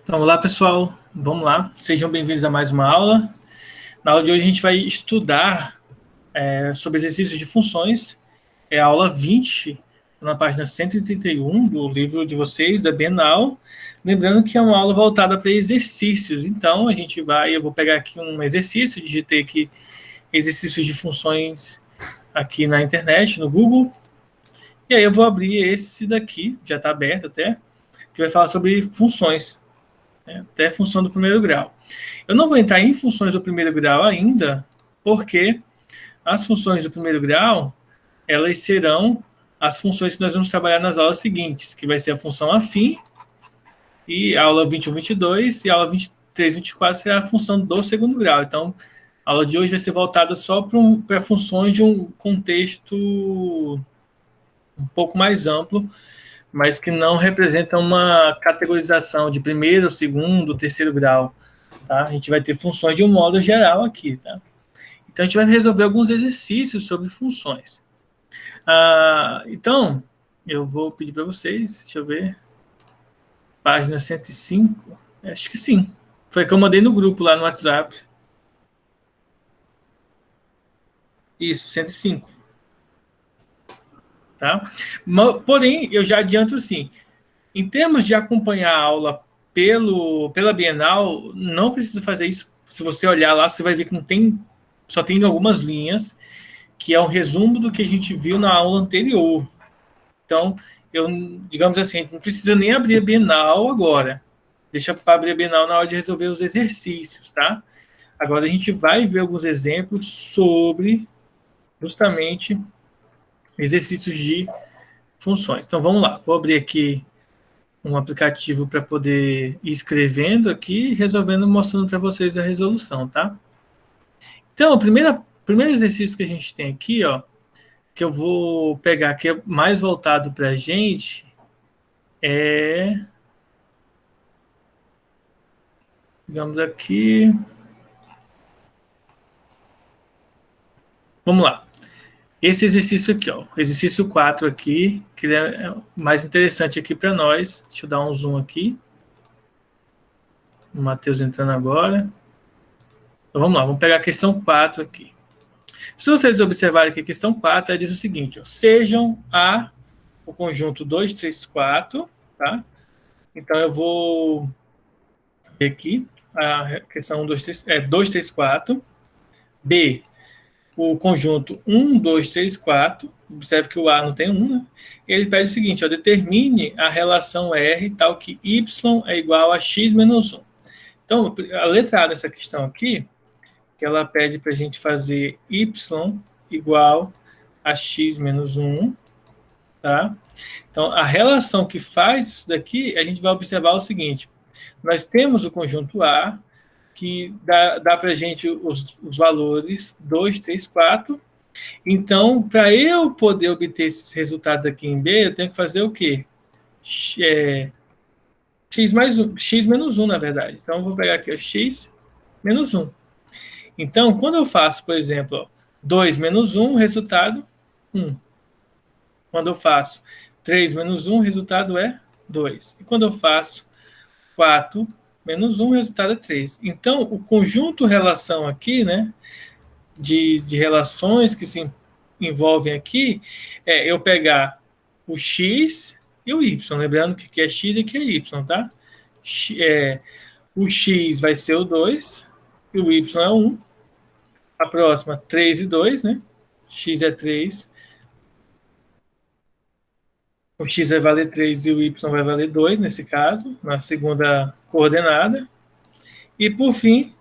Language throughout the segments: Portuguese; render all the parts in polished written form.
Então, olá pessoal, vamos lá, sejam bem-vindos a mais uma aula. Na aula de hoje a gente vai estudar sobre exercícios de funções, é a aula 20, na página 131 do livro de vocês, da Bienal. Lembrando que é uma aula voltada para exercícios, então eu vou pegar aqui um exercício, digitei aqui exercícios de funções aqui na internet, no Google, e aí eu vou abrir esse daqui, já está aberto até, que vai falar sobre funções. Até função do primeiro grau. Eu não vou entrar em funções do primeiro grau ainda, porque as funções do primeiro grau, elas serão as funções que nós vamos trabalhar nas aulas seguintes, que vai ser a função afim, e a aula 21, 22, e a aula 23, 24 será a função do segundo grau. Então, a aula de hoje vai ser voltada só para funções de um contexto um pouco mais amplo, mas que não representam uma categorização de primeiro, segundo, terceiro grau. Tá? A gente vai ter funções de um modo geral aqui. Tá? Então, a gente vai resolver alguns exercícios sobre funções. Então, eu vou pedir para vocês, deixa eu ver, página 105, acho que sim. Foi que eu mandei no grupo lá no WhatsApp. Isso, 105. Tá? Porém, eu já adianto assim, em termos de acompanhar a aula pela Bienal, não precisa fazer isso. Se você olhar lá, você vai ver que só tem algumas linhas, que é um resumo do que a gente viu na aula anterior. Então, digamos assim, não precisa nem abrir a Bienal agora. Deixa para abrir a Bienal na hora de resolver os exercícios, tá? Agora a gente vai ver alguns exemplos sobre justamente exercícios de funções. Então, vamos lá. Vou abrir aqui um aplicativo para poder ir escrevendo aqui e resolvendo, mostrando para vocês a resolução, tá? Então, o primeiro exercício que a gente tem aqui, ó, que eu vou pegar, que é mais voltado para a gente, digamos aqui, vamos lá. Esse exercício aqui, ó, exercício 4 aqui, que é mais interessante aqui para nós. Deixa eu dar um zoom aqui. O Matheus entrando agora. Então, vamos lá, vamos pegar a questão 4 aqui. Se vocês observarem que a questão 4 ela diz o seguinte, ó, sejam o conjunto 2, 3, 4, tá? Então, eu vou ver aqui a questão 1, 2, 3, 2, 3, 4. B, o conjunto 1, 2, 3, 4. Observe que o A não tem 1, né? Ele pede o seguinte, ó, determine a relação R tal que Y é igual a X menos 1. Então, a letra A dessa questão aqui, que ela pede para a gente fazer y igual a x menos 1, tá? Então, a relação que faz isso daqui, a gente vai observar o seguinte, nós temos o conjunto A, que dá para a gente os valores 2, 3, 4, então, para eu poder obter esses resultados aqui em B, eu tenho que fazer o quê? X menos 1, na verdade. Então, eu vou pegar aqui o x menos 1. Então, quando eu faço, por exemplo, 2 menos 1, resultado 1. Quando eu faço 3 menos 1, resultado é 2. E quando eu faço 4 menos 1, resultado é 3. Então, o conjunto relação aqui, né, de relações que se envolvem aqui, é eu pegar o x e o y. Lembrando que aqui é x e aqui é y, tá? O x vai ser o 2 e o y é 1. A próxima, 3 e 2, né? X é 3. O x vai valer 3 e o y vai valer 2, nesse caso, na segunda coordenada. E, por fim,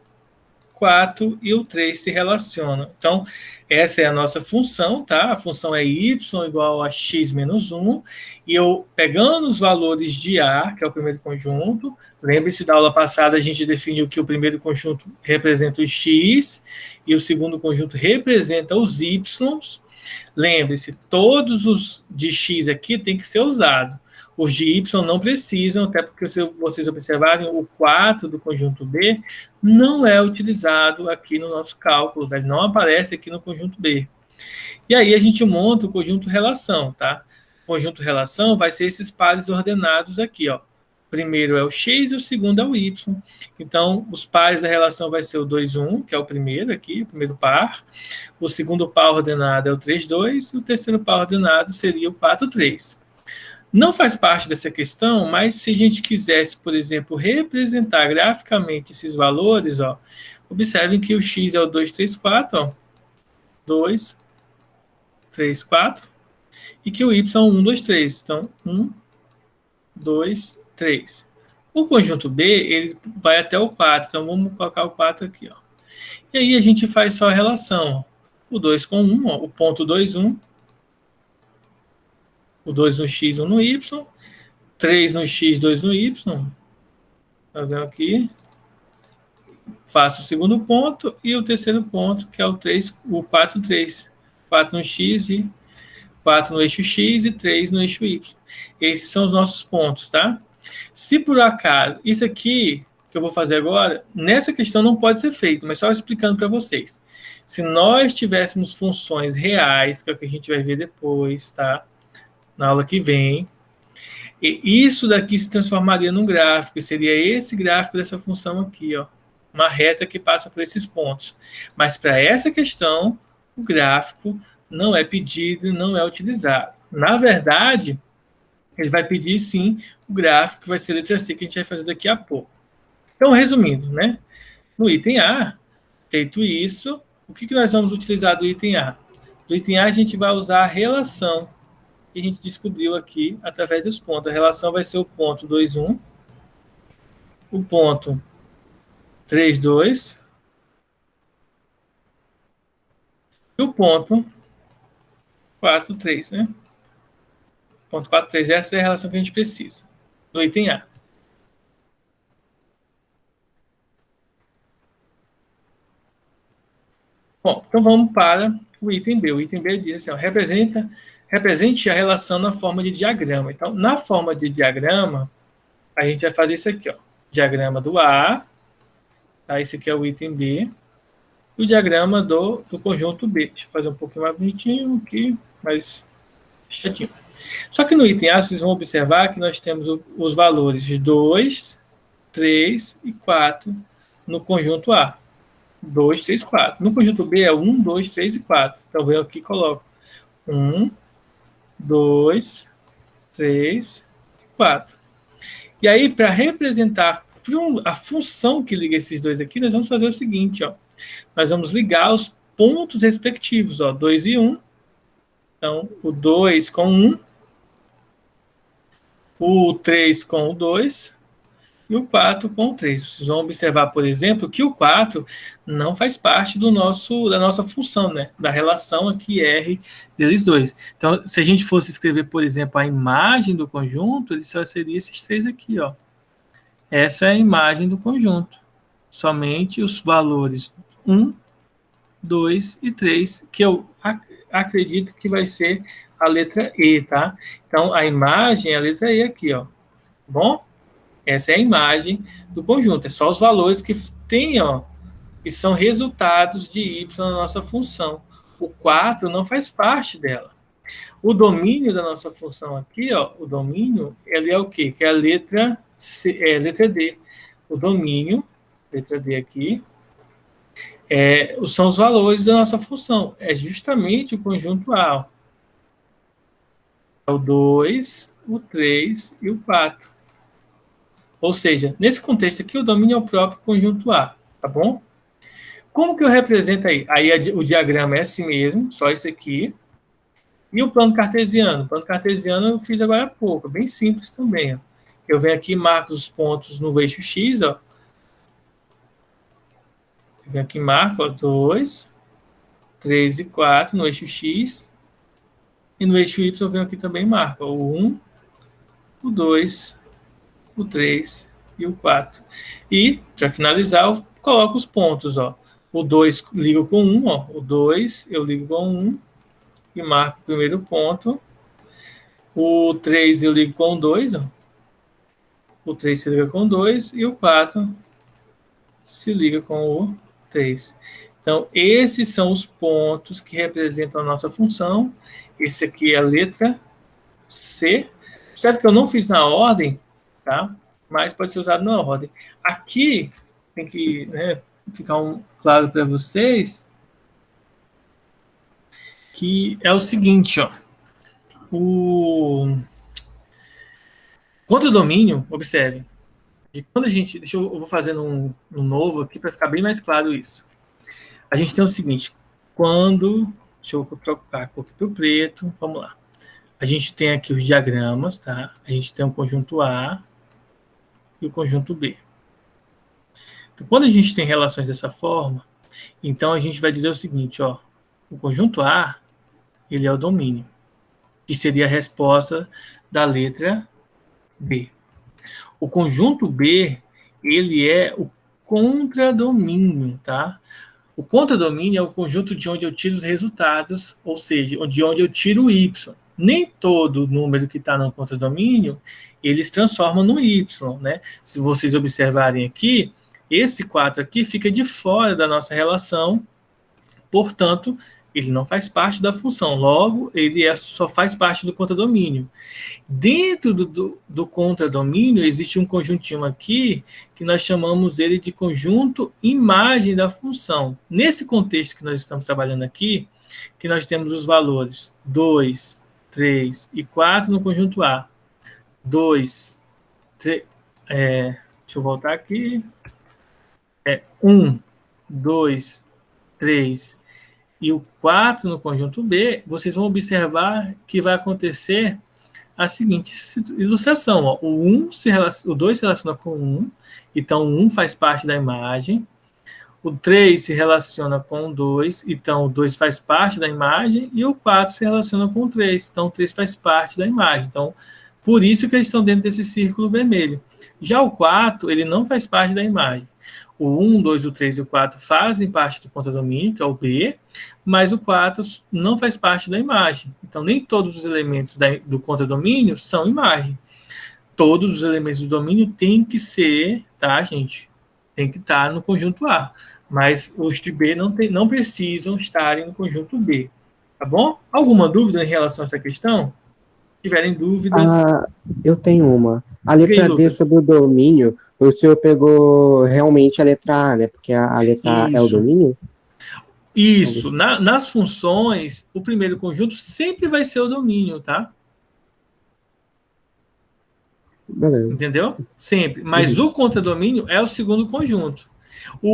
4 e o 3 se relacionam. Então, essa é a nossa função, tá? A função é y igual a x menos 1. E eu, pegando os valores de A, que é o primeiro conjunto, lembre-se da aula passada, a gente definiu que o primeiro conjunto representa os x e o segundo conjunto representa os y. Lembre-se, todos os de x aqui tem que ser usado. Os de y não precisam, até porque se vocês observarem, o 4 do conjunto B não é utilizado aqui no nosso cálculo, ele não aparece aqui no conjunto B. E aí a gente monta o conjunto relação, tá? O conjunto relação vai ser esses pares ordenados aqui, ó. primeiro é o x e o segundo é o y. Então, os pares da relação vai ser o 2, 1, que é o primeiro aqui, o primeiro par. O segundo par ordenado é o 3, 2. E o terceiro par ordenado seria o 4, 3. Não faz parte dessa questão, mas se a gente quisesse, por exemplo, representar graficamente esses valores, ó, observem que o x é o 2, 3, 4, ó, 2, 3, 4, e que o y é 1, 2, 3. Então, 1, 2, 3. O conjunto B, ele vai até o 4, então vamos colocar o 4 aqui, ó. E aí a gente faz só a relação, ó. O 2 com 1, ó, o ponto 2, 1, o 2 no x, 1 no y, 3 no x, 2 no y, tá vendo aqui? Faço o segundo ponto e o terceiro ponto, que é o 3, o 4, 3. 4 no x e 4 no eixo x e 3 no eixo y. Esses são os nossos pontos, tá? Se por acaso, isso aqui que eu vou fazer agora, nessa questão não pode ser feito, mas só explicando para vocês. Se nós tivéssemos funções reais, que é o que a gente vai ver depois, tá? Na aula que vem, e isso daqui se transformaria num gráfico, e seria esse gráfico dessa função aqui, ó. Uma reta que passa por esses pontos. Mas para essa questão, o gráfico não é pedido, não é utilizado. Na verdade, ele vai pedir, sim, o gráfico, que vai ser a letra C, que a gente vai fazer daqui a pouco. Então, resumindo, né? No item A, feito isso, o que nós vamos utilizar do item A? Do item A, a gente vai usar a relação que a gente descobriu aqui através dos pontos. A relação vai ser o ponto 2, 1, o ponto 3, 2 e o ponto 4, 3, né? Ponto 4, 3, essa é a relação que a gente precisa do item A. Bom, então vamos para o item B. O item B diz assim, ó, represente a relação na forma de diagrama. Então, na forma de diagrama, a gente vai fazer isso aqui, ó. Diagrama do A, tá? Esse aqui é o item B. E o diagrama do conjunto B. Deixa eu fazer um pouquinho mais bonitinho aqui, mais chatinho. Só que no item A, vocês vão observar que nós temos os valores de 2, 3 e 4 no conjunto A. 2, 3, 4. No conjunto B é 1, 2, 3 e 4. Então, eu aqui coloco 1, 2, 3, 4. E aí, para representar a função que liga esses dois aqui, nós vamos fazer o seguinte, ó. Nós vamos ligar os pontos respectivos, ó, 2 e 1. Então, o 2 com 1, o 3 com o 2 e o 4 com o 3. Vocês vão observar, por exemplo, que o 4 não faz parte da nossa função, né? Da relação aqui R deles dois. Então, se a gente fosse escrever, por exemplo, a imagem do conjunto, ele só seria esses três aqui, ó. Essa é a imagem do conjunto. Somente os valores 1, 2 e 3, que eu acredito que vai ser a letra E, tá? Então, a imagem é a letra E aqui, ó. Bom? Essa é a imagem do conjunto. É só os valores que tem, ó, que são resultados de y na nossa função. O 4 não faz parte dela. O domínio da nossa função aqui, ó, o domínio, ele é o quê? Que é a letra C, letra D. O domínio, letra D aqui, são os valores da nossa função. É justamente o conjunto A. Ó. É o 2, o 3 e o 4. Ou seja, nesse contexto aqui, o domínio é o próprio conjunto A, tá bom? Como que eu represento aí? Aí o diagrama é assim mesmo, só esse aqui. E o plano cartesiano? O plano cartesiano eu fiz agora há pouco, bem simples também. Ó. Eu venho aqui e marco os pontos no eixo X, ó. Eu venho aqui e marco, ó, 2, 3 e 4 no eixo X. E no eixo Y eu venho aqui também e marco, ó, o 1, o 2, o 3 e o 4. E, para finalizar, eu coloco os pontos, ó. O 2 ligo com 1, ó. O 2 eu ligo com 1 e marco o primeiro ponto. O 3 eu ligo com 2, ó. O 3 se liga com 2 e o 4 se liga com o 3. Então, esses são os pontos que representam a nossa função. Esse aqui é a letra C. Observe que eu não fiz na ordem, tá? mas pode ser usado na ordem. Aqui tem que, né, ficar claro para vocês que é o seguinte, ó. O contradomínio, observe, e quando a gente, eu vou fazendo um novo aqui para ficar bem mais claro isso. A gente tem o seguinte, deixa eu trocar a cor para o preto, vamos lá. A gente tem aqui os diagramas, tá? A gente tem o conjunto A e o conjunto B. Então, quando a gente tem relações dessa forma, então a gente vai dizer o seguinte, ó, o conjunto A, ele é o domínio, que seria a resposta da letra B. O conjunto B, ele é o contradomínio, tá? O contradomínio é o conjunto de onde eu tiro os resultados, ou seja, de onde eu tiro o y. Nem todo número que está no contradomínio, eles transformam no y, né? Se vocês observarem aqui, esse 4 aqui fica de fora da nossa relação, portanto, ele não faz parte da função, logo, ele só faz parte do contradomínio. Dentro do contradomínio, existe um conjuntinho aqui, que nós chamamos ele de conjunto imagem da função. Nesse contexto que nós estamos trabalhando aqui, que nós temos os valores 2, 3 e 4 no conjunto A. 2, 3, deixa eu voltar aqui. 1, 2, 3 e o 4 no conjunto B, vocês vão observar que vai acontecer a seguinte ilustração. Ó. O 2 se relaciona com o 1, então o 1 faz parte da imagem. O 3 se relaciona com o 2, então o 2 faz parte da imagem. E o 4 se relaciona com o 3, então o 3 faz parte da imagem. Então, por isso que eles estão dentro desse círculo vermelho. Já o 4, ele não faz parte da imagem. O 1, 2, o 3 e o 4 fazem parte do contradomínio, que é o B, mas o 4 não faz parte da imagem. Então, nem todos os elementos do contradomínio são imagem. Todos os elementos do domínio têm que ser, tá, gente? Tem que estar no conjunto A. Mas os de B não precisam estarem no conjunto B. Tá bom? Alguma dúvida em relação a essa questão? Se tiverem dúvidas... Eu tenho uma. A Ok, letra D Lucas. sobre o domínio, o senhor pegou realmente a letra A, né? Porque a letra A é o domínio? Isso. Nas funções, o primeiro conjunto sempre vai ser o domínio, tá? Beleza. Entendeu? Sempre. Mas o contradomínio é o segundo conjunto.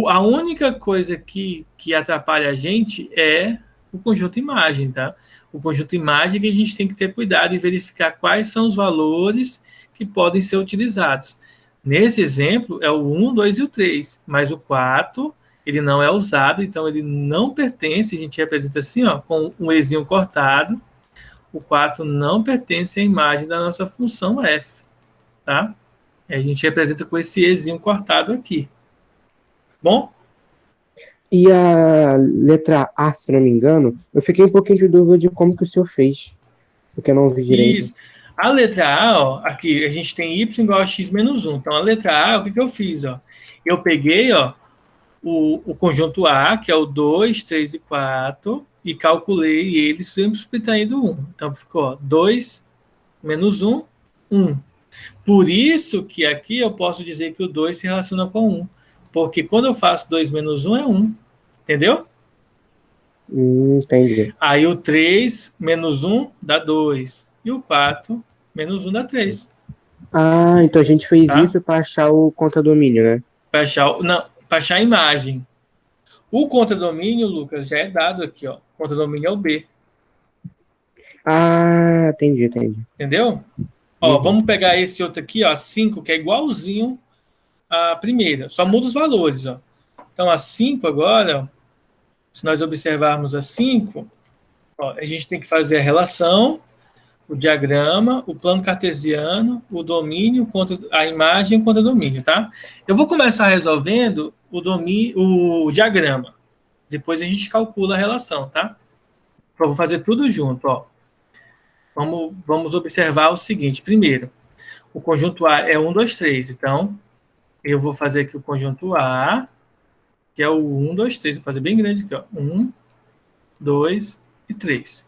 A única coisa que atrapalha a gente é o conjunto imagem, tá? O conjunto imagem que a gente tem que ter cuidado e verificar quais são os valores que podem ser utilizados. Nesse exemplo, é o 1, 2 e o 3, mas o 4, ele não é usado, então ele não pertence, a gente representa assim, ó, com um ezinho cortado, o 4 não pertence à imagem da nossa função f, tá? A gente representa com esse ezinho cortado aqui. Bom? E a letra A, se não me engano, eu fiquei um pouquinho de dúvida de como que o senhor fez, porque eu não vi direito. Isso. A letra A, ó, aqui a gente tem y igual a x menos 1. Então, a letra A, o que eu fiz? Ó? Eu peguei, ó, o conjunto A, que é o 2, 3 e 4, e calculei ele sempre subtraindo 1. Então, ficou 2 menos 1, 1. Por isso que aqui eu posso dizer que o 2 se relaciona com 1. Porque quando eu faço 2 menos 1 é 1. Entendeu? Entendi. Aí o 3 menos 1 dá 2. E o 4 menos 1 dá 3. Então a gente fez Tá? isso para achar o contradomínio, né? Para achar a imagem. O contradomínio, Lucas, já é dado aqui, ó. O contradomínio é o B. Entendi. Entendeu? Ó, vamos pegar esse outro aqui, ó, 5, que é igualzinho à primeira. Só muda os valores, ó. Então, a 5 agora, ó, se nós observarmos a 5, ó, a gente tem que fazer a relação, o diagrama, o plano cartesiano, o domínio, a imagem e o contradomínio, tá? Eu vou começar resolvendo o diagrama. Depois a gente calcula a relação, tá? Então, vou fazer tudo junto, ó. Vamos observar o seguinte. Primeiro, o conjunto A é 1, 2, 3. Então, eu vou fazer aqui o conjunto A, que é o 1, 2, 3. Vou fazer bem grande aqui, ó. 1, 2 e 3.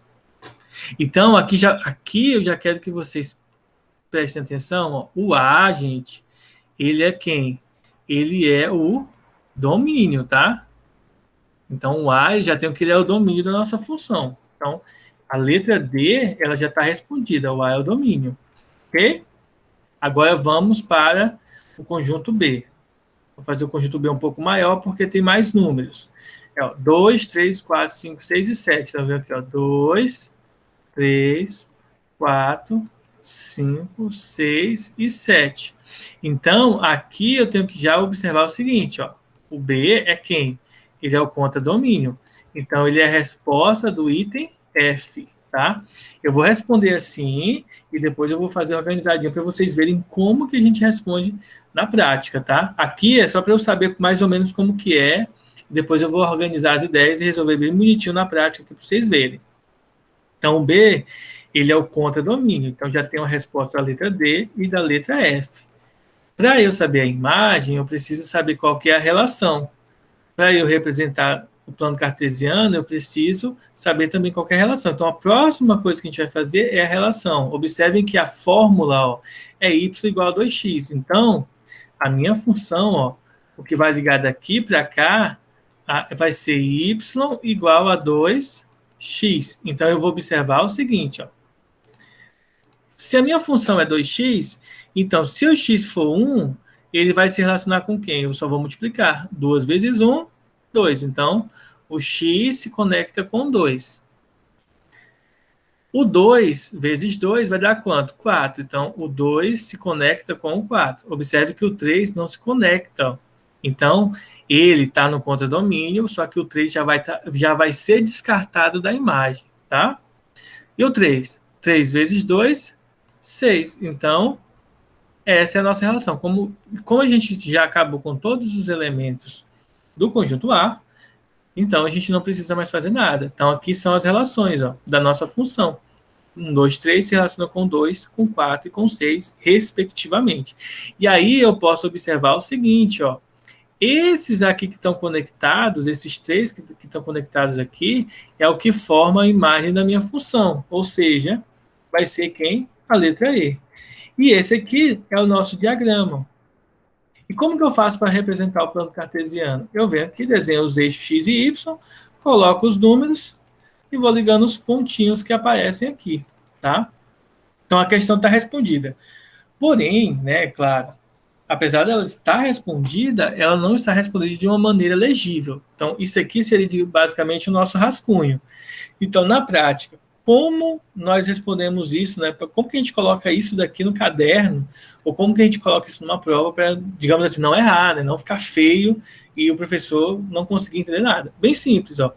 Então, aqui eu já quero que vocês prestem atenção. Ó. O A, gente, ele é quem? Ele é o domínio, tá? Então, o A já tem que ele é o domínio da nossa função. Então, a letra D, ela já está respondida, o A é o domínio, ok? Agora vamos para o conjunto B. Vou fazer o conjunto B um pouco maior, porque tem mais números. É, ó, 2, 3, 4, 5, 6 e 7. Tá vendo aqui, ó? 2, 3, 4, 5, 6 e 7. Então, aqui eu tenho que já observar o seguinte, ó. O B é quem? Ele é o conta-domínio. Então, ele é a resposta do item F, tá? Eu vou responder assim e depois eu vou fazer organizadinho para vocês verem como que a gente responde na prática, tá? Aqui é só para eu saber mais ou menos como que é. Depois eu vou organizar as ideias e resolver bem bonitinho na prática para vocês verem. Então, o B, ele é o contra-domínio. Então, já tem a resposta da letra D e da letra F. Para eu saber a imagem, eu preciso saber qual que é a relação. Para eu representar o plano cartesiano, eu preciso saber também qual que é a relação. Então, a próxima coisa que a gente vai fazer é a relação. Observem que a fórmula ó, é y igual a 2x. Então, a minha função, ó, o que vai ligar daqui para cá, vai ser y igual a 2x. Então, eu vou observar o seguinte, ó. Se a minha função é 2x, então, se o x for 1, ele vai se relacionar com quem? Eu só vou multiplicar. 2 vezes 1, 2. Então, o x se conecta com 2. O 2 vezes 2 vai dar quanto? 4. Então, o 2 se conecta com o 4. Observe que o 3 não se conecta. Então, ele está no contradomínio, só que o 3 já vai ser descartado da imagem, tá? E o 3? 3 vezes 2, 6. Então, essa é a nossa relação. Como a gente já acabou com todos os elementos do conjunto A, então a gente não precisa mais fazer nada. Então, aqui são as relações ó, da nossa função. 1, 2, 3 se relaciona com 2, com 4 e com 6, respectivamente. E aí eu posso observar o seguinte, ó. Esses aqui que estão conectados, esses três que estão conectados aqui, é o que forma a imagem da minha função. Ou seja, vai ser quem? A letra E. E esse aqui é o nosso diagrama. E como que eu faço para representar o plano cartesiano? Eu venho aqui, desenho os eixos x e y, coloco os números e vou ligando os pontinhos que aparecem aqui, tá? Então a questão está respondida. Porém, né, claro, apesar dela estar respondida, ela não está respondida de uma maneira legível. Então isso aqui seria basicamente o nosso rascunho. Então, na prática, como nós respondemos isso, né? Como que a gente coloca isso daqui no caderno, ou como que a gente coloca isso numa prova para, digamos assim, não errar, né? Não ficar feio e o professor não conseguir entender nada. Bem simples, ó.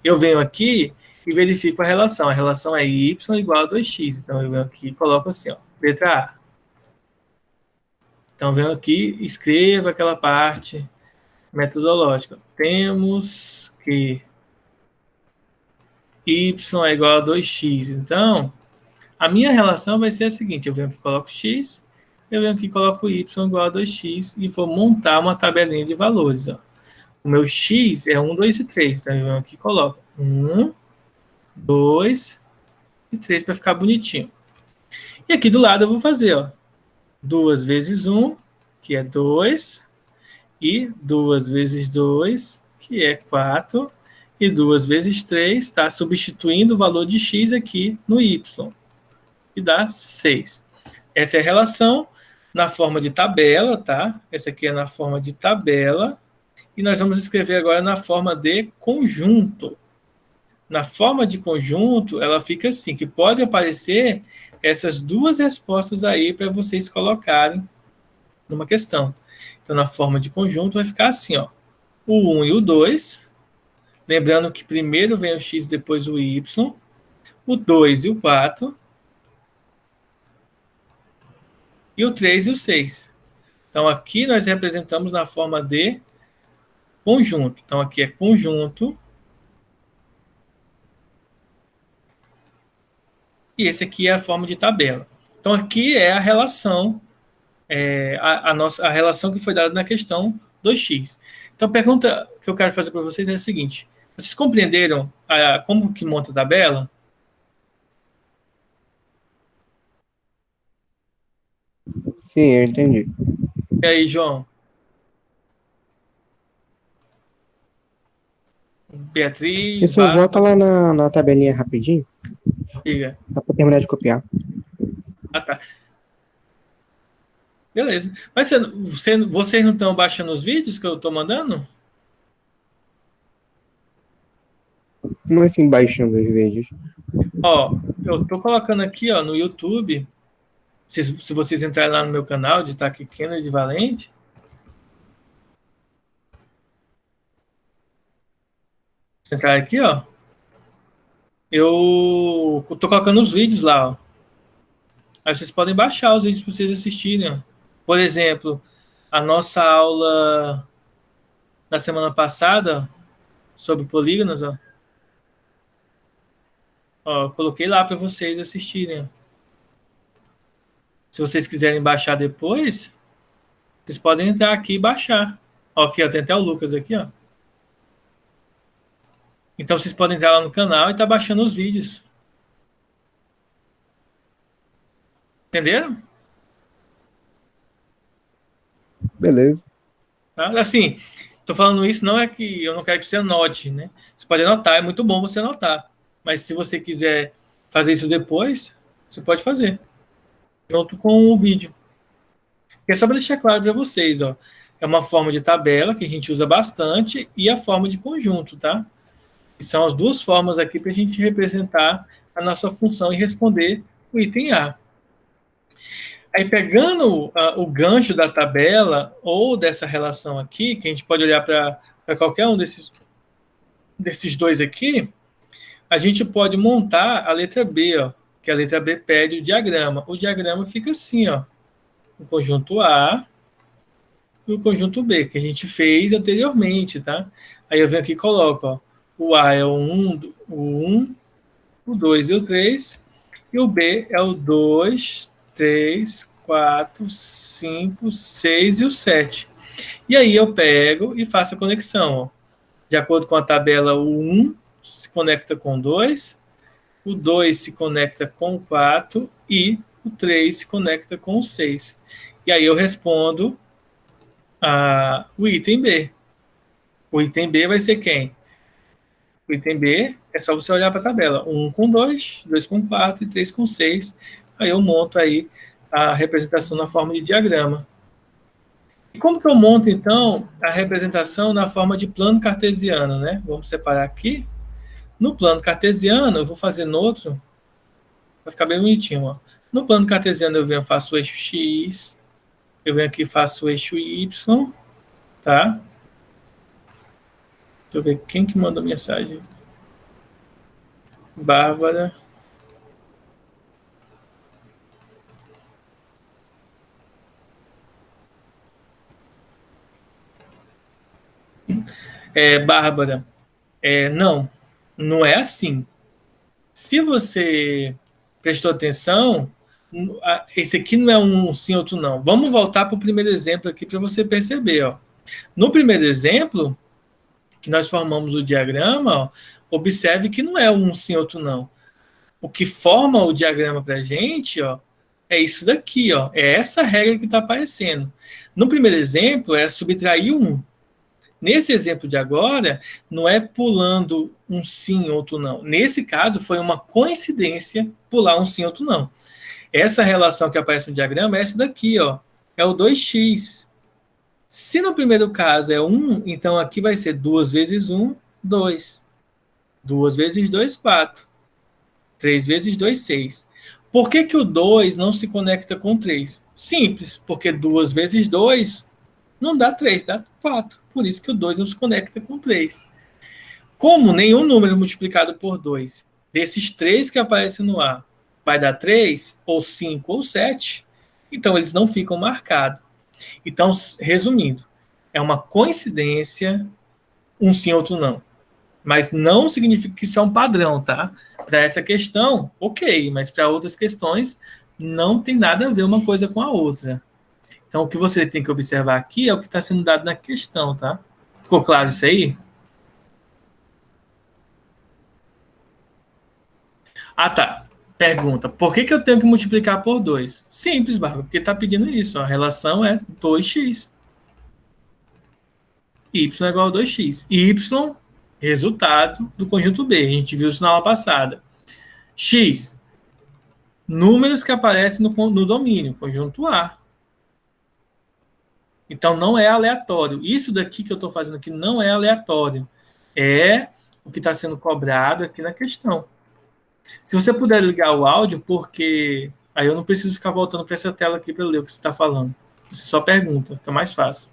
Eu venho aqui e verifico a relação. A relação é y igual a 2x. Então, eu venho aqui e coloco assim, ó, letra A. Então, eu venho aqui, escrevo aquela parte metodológica. Temos que y é igual a 2x. Então, a minha relação vai ser a seguinte, eu venho aqui e coloco x, eu venho aqui e coloco y igual a 2x e vou montar uma tabelinha de valores. Ó. O meu x é 1, 2 e 3. Então, eu venho aqui e coloco 1, 2 e 3 para ficar bonitinho. E aqui do lado eu vou fazer, ó, 2 vezes 1, que é 2, e 2 vezes 2, que é 4, e 2 vezes 3, está substituindo o valor de x aqui no y, e dá 6. Essa é a relação na forma de tabela, tá? Essa aqui é na forma de tabela, e nós vamos escrever agora na forma de conjunto. Na forma de conjunto, ela fica assim, que pode aparecer essas duas respostas aí para vocês colocarem numa questão. Então, na forma de conjunto, vai ficar assim, ó. O 1 e o 2, lembrando que primeiro vem o x, depois o y, o 2 e o 4, e o 3 e o 6. Então, aqui nós representamos na forma de conjunto. Então, aqui é conjunto. E esse aqui é a forma de tabela. Então, aqui é a relação, a relação que foi dada na questão 2x. Então, a pergunta que eu quero fazer para vocês é a seguinte. Vocês compreenderam como que monta a tabela? Sim, eu entendi. E aí, João? Beatriz, Professor, volta Bárbara, lá na tabelinha rapidinho, diga. só pra terminar de copiar. Ah, tá. Beleza. Mas vocês não estão baixando os vídeos que eu estou mandando? Como assim baixando os vídeos? Ó, eu estou colocando aqui, ó, no YouTube. Se vocês entrarem lá no meu canal de Taque Kennedy Valente, se entrar aqui, ó, eu estou colocando os vídeos lá, ó. Aí vocês podem baixar os vídeos para vocês assistirem, ó. Por exemplo, a nossa aula da semana passada sobre polígonos, ó. Ó, eu coloquei lá para vocês assistirem, ó. Se vocês quiserem baixar depois, vocês podem entrar aqui e baixar. Ó, aqui, ó, tem até o Lucas aqui, ó. Então vocês podem entrar lá no canal e tá baixando os vídeos. Entenderam? Beleza. Tá? Assim, tô falando isso não é que eu não quero que você anote, né? Você pode anotar, é muito bom você anotar. Mas se você quiser fazer isso depois, você pode fazer. Junto com o vídeo. É só para deixar claro para vocês, ó. É uma forma de tabela que a gente usa bastante e a forma de conjunto, tá? Que são as duas formas aqui para a gente representar a nossa função e responder o item A. Aí, pegando o gancho da tabela ou dessa relação aqui, que a gente pode olhar para qualquer um desses dois aqui, a gente pode montar a letra B, ó, que a letra B pede o diagrama. O diagrama fica assim, ó, o conjunto A e o conjunto B, que a gente fez anteriormente, tá? Aí eu venho aqui e coloco, ó, o A é o 1, o 2 e o 3, e o B é o 2, 3, 4, 5, 6 e o 7. E aí eu pego e faço a conexão, ó. De acordo com a tabela, o 1 se conecta com o 2, o 2 se conecta com o 4 e o 3 se conecta com o 6. E aí eu respondo o item B. O item B vai ser quem? O item B é só você olhar para a tabela. 1 com 2, 2 com 4 e 3 com 6. Aí eu monto aí a representação na forma de diagrama. E como que eu monto, então, a representação na forma de plano cartesiano, né? Vamos separar aqui. No plano cartesiano, eu vou fazer no outro, vai ficar bem bonitinho, ó. No plano cartesiano, eu venho, faço o eixo X, eu venho aqui e faço o eixo Y, tá? Deixa eu ver quem que mandou mensagem. Bárbara. Bárbara, não é assim. Se você prestou atenção, esse aqui não é um sim, outro não. Vamos voltar para o primeiro exemplo aqui para você perceber. Ó. No primeiro exemplo, que nós formamos o diagrama, ó, observe que não é um sim, outro não. O que forma o diagrama para a gente, ó, é isso daqui, ó, é essa regra que está aparecendo. No primeiro exemplo, é subtrair o 1. Nesse exemplo de agora, não é pulando um sim, outro não. Nesse caso, foi uma coincidência pular um sim, outro não. Essa relação que aparece no diagrama é essa daqui, ó. É o 2x. Se no primeiro caso é 1, então aqui vai ser 2 vezes 1, 2. 2 vezes 2, 4. 3 vezes 2, 6. Por que o 2 não se conecta com 3? Simples, porque 2 vezes 2 não dá 3, dá 4. Por isso que o 2 não se conecta com 3. Como nenhum número multiplicado por 2 desses 3 que aparecem no A vai dar 3, ou 5, ou 7, então eles não ficam marcados. Então, resumindo, é uma coincidência um sim, outro não. Mas não significa que isso é um padrão, tá? Para essa questão, ok, mas para outras questões, não tem nada a ver uma coisa com a outra. Então, o que você tem que observar aqui é o que está sendo dado na questão, tá? Ficou claro isso aí? Ah, tá. Pergunta, por que eu tenho que multiplicar por 2? Simples, Bárbara, porque está pedindo isso. Ó, a relação é 2x. Y é igual a 2x. Y, resultado do conjunto B. A gente viu isso na aula passada. X, números que aparecem no domínio, conjunto A. Então, não é aleatório. Isso daqui que eu estou fazendo aqui não é aleatório. É o que está sendo cobrado aqui na questão. Se você puder ligar o áudio, porque aí eu não preciso ficar voltando para essa tela aqui para ler o que você está falando. Você só pergunta, fica mais fácil.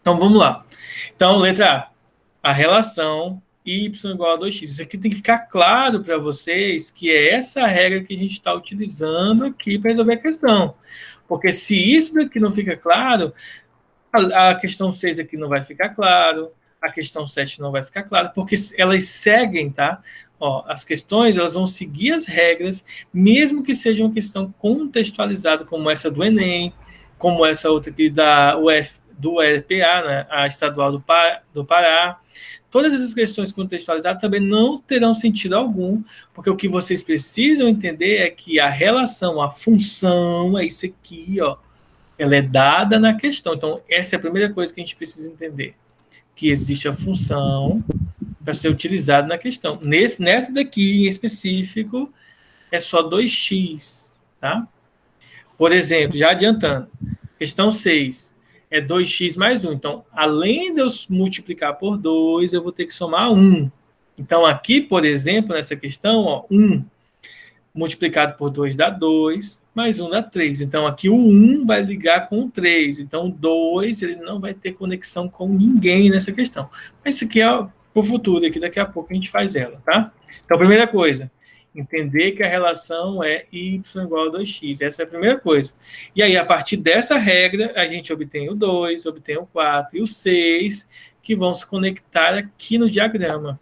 Então, vamos lá. Então, letra A relação y igual a 2x. Isso aqui tem que ficar claro para vocês que é essa regra que a gente está utilizando aqui para resolver a questão. Porque se isso daqui não fica claro, a questão 6 aqui não vai ficar claro, a questão 7 não vai ficar claro, porque elas seguem, tá? Ó, as questões, elas vão seguir as regras, mesmo que seja uma questão contextualizada, como essa do Enem, como essa outra aqui do LPA, né, a estadual do Pará. Todas essas questões contextualizadas também não terão sentido algum, porque o que vocês precisam entender é que a relação, a função, é isso aqui, ó, ela é dada na questão. Então, essa é a primeira coisa que a gente precisa entender, que existe a função para ser utilizada na questão. Nessa daqui, em específico, é só 2x, tá? Por exemplo, já adiantando, questão 6 é 2x mais 1. Então, além de eu multiplicar por 2, eu vou ter que somar 1. Então, aqui, por exemplo, nessa questão, ó, 1 multiplicado por 2 dá 2, mais 1 dá 3. Então, aqui o 1 vai ligar com o 3. Então, o 2 ele não vai ter conexão com ninguém nessa questão. Mas isso aqui é para o futuro, aqui daqui a pouco a gente faz ela, tá? Então, primeira coisa, entender que a relação é y igual a 2x. Essa é a primeira coisa. E aí, a partir dessa regra, a gente obtém o 2, obtém o 4 e o 6, que vão se conectar aqui no diagrama.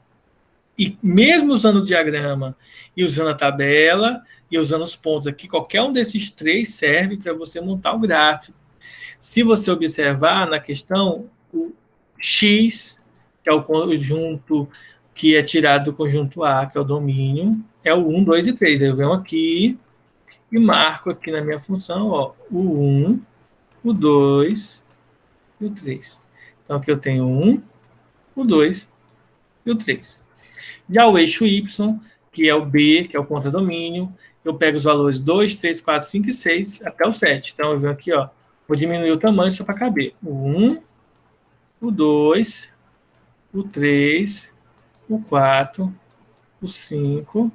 E mesmo usando o diagrama e usando a tabela e usando os pontos aqui, qualquer um desses três serve para você montar o gráfico. Se você observar na questão, o x, que é o conjunto que é tirado do conjunto A, que é o domínio, é o 1, 2 e 3. Aí eu venho aqui e marco aqui na minha função, ó, o 1, o 2 e o 3. Então aqui eu tenho o 1, o 2 e o 3. Já o eixo y, que é o B, que é o contradomínio, eu pego os valores 2, 3, 4, 5 e 6 até o 7. Então eu venho aqui, ó, vou diminuir o tamanho só para caber. O 1, o 2, o 3, o 4, o 5,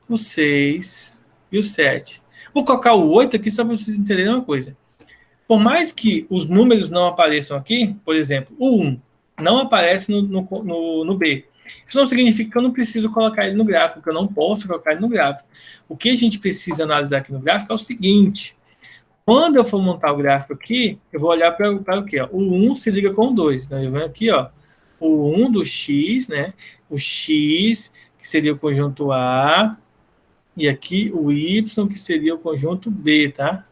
o 6 e o 7. Vou colocar o 8 aqui só para vocês entenderem uma coisa. Por mais que os números não apareçam aqui, por exemplo, o 1 não aparece no B. Isso não significa que eu não preciso colocar ele no gráfico, que eu não posso colocar ele no gráfico. O que a gente precisa analisar aqui no gráfico é o seguinte. Quando eu for montar o gráfico aqui, eu vou olhar para o quê? Ó? O 1 se liga com o 2. Então, eu venho aqui, ó, o 1 do x, né? O x, que seria o conjunto A, e aqui o y, que seria o conjunto B, tá?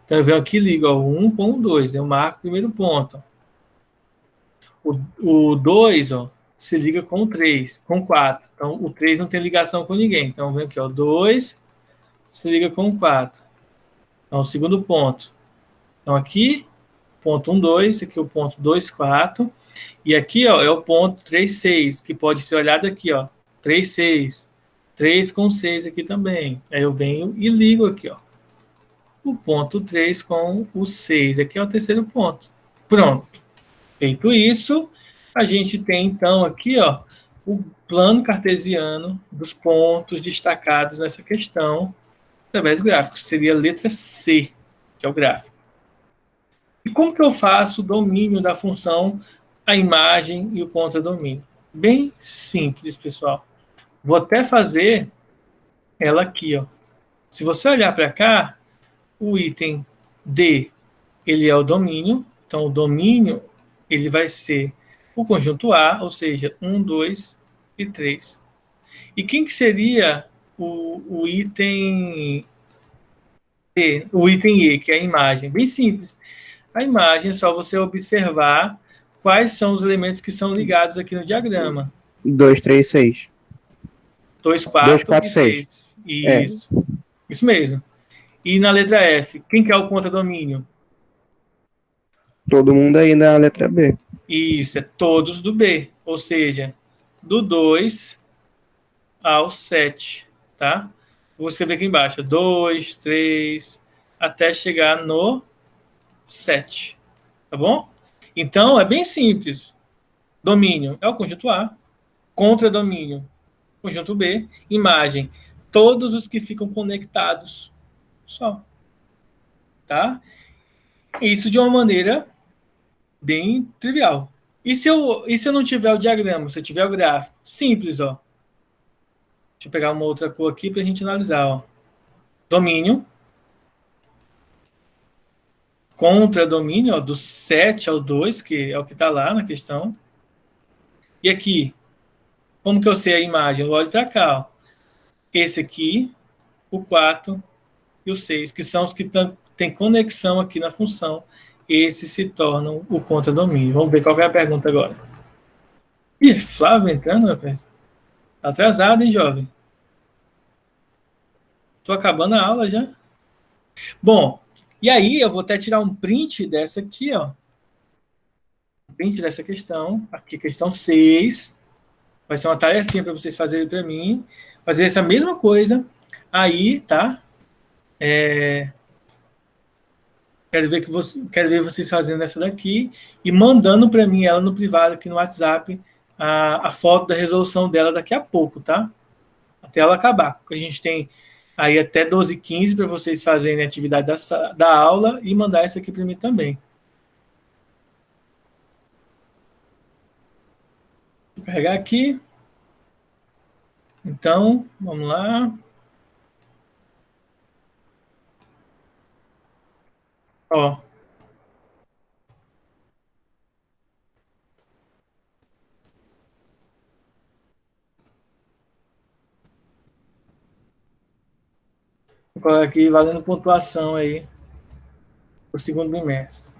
Então, eu venho aqui e ligo o 1 com o 2. Eu marco o primeiro ponto. O 2, ó, se liga com o 3, com o 4. Então, o 3 não tem ligação com ninguém. Então, vem aqui, ó, 2 se liga com o 4. Então, o segundo ponto. Então, aqui, ponto 1, 2, aqui o ponto 2, 4. E aqui, ó, é o ponto 3, 6, que pode ser olhado aqui, ó, 3, 6. 3 com 6 aqui também. Aí eu venho e ligo aqui, ó, o ponto 3 com o 6. Aqui é o terceiro ponto. Pronto. Feito isso, a gente tem, então, aqui, ó, o plano cartesiano dos pontos destacados nessa questão, através do gráfico. Seria a letra C, que é o gráfico. E como que eu faço o domínio da função, a imagem e o contradomínio? Bem simples, pessoal. Vou até fazer ela aqui, ó. Se você olhar para cá, o item D, ele é o domínio. Então, o domínio, ele vai ser o conjunto A, ou seja, 1, 2 e 3. E quem que seria o item E? O item E, que é a imagem? Bem simples. A imagem é só você observar quais são os elementos que são ligados aqui no diagrama. 2, 3, 6. 2, 4 e 6. Isso. Isso mesmo. E na letra F, quem quer o contradomínio? Todo mundo aí na letra B. Isso, é todos do B. Ou seja, do 2 ao 7, tá? Você vê aqui embaixo, 2, 3, até chegar no 7, tá bom? Então, é bem simples. Domínio é o conjunto A, contradomínio, conjunto B, imagem, todos os que ficam conectados, só, tá? Isso de uma maneira bem trivial. E se eu não tiver o diagrama, se eu tiver o gráfico? Simples, ó. Deixa eu pegar uma outra cor aqui para a gente analisar, ó. Domínio, contradomínio, ó, do 7 ao 2, que é o que está lá na questão. E aqui, como que eu sei a imagem? Eu olho para cá, ó. Esse aqui, o 4 e o 6, que são os que têm conexão aqui na função. Esses se tornam o contradomínio. Vamos ver qual é a pergunta agora. Ih, Flávio entrando, rapaz. Tá atrasado, hein, jovem? Tô acabando a aula já. Bom, e aí eu vou até tirar um print dessa aqui, ó. Print dessa questão. Aqui, questão 6. Vai ser uma tarefinha para vocês fazerem para mim. Fazer essa mesma coisa. Aí, tá? Quero ver vocês fazendo essa daqui e mandando para mim ela no privado aqui no WhatsApp a foto da resolução dela daqui a pouco, tá? Até ela acabar. Porque a gente tem aí até 12h15 para vocês fazerem a atividade da aula e mandar essa aqui para mim também. Vou carregar aqui. Então, vamos lá. Ó. Vou colocar aqui valendo pontuação aí para o segundo bimestre.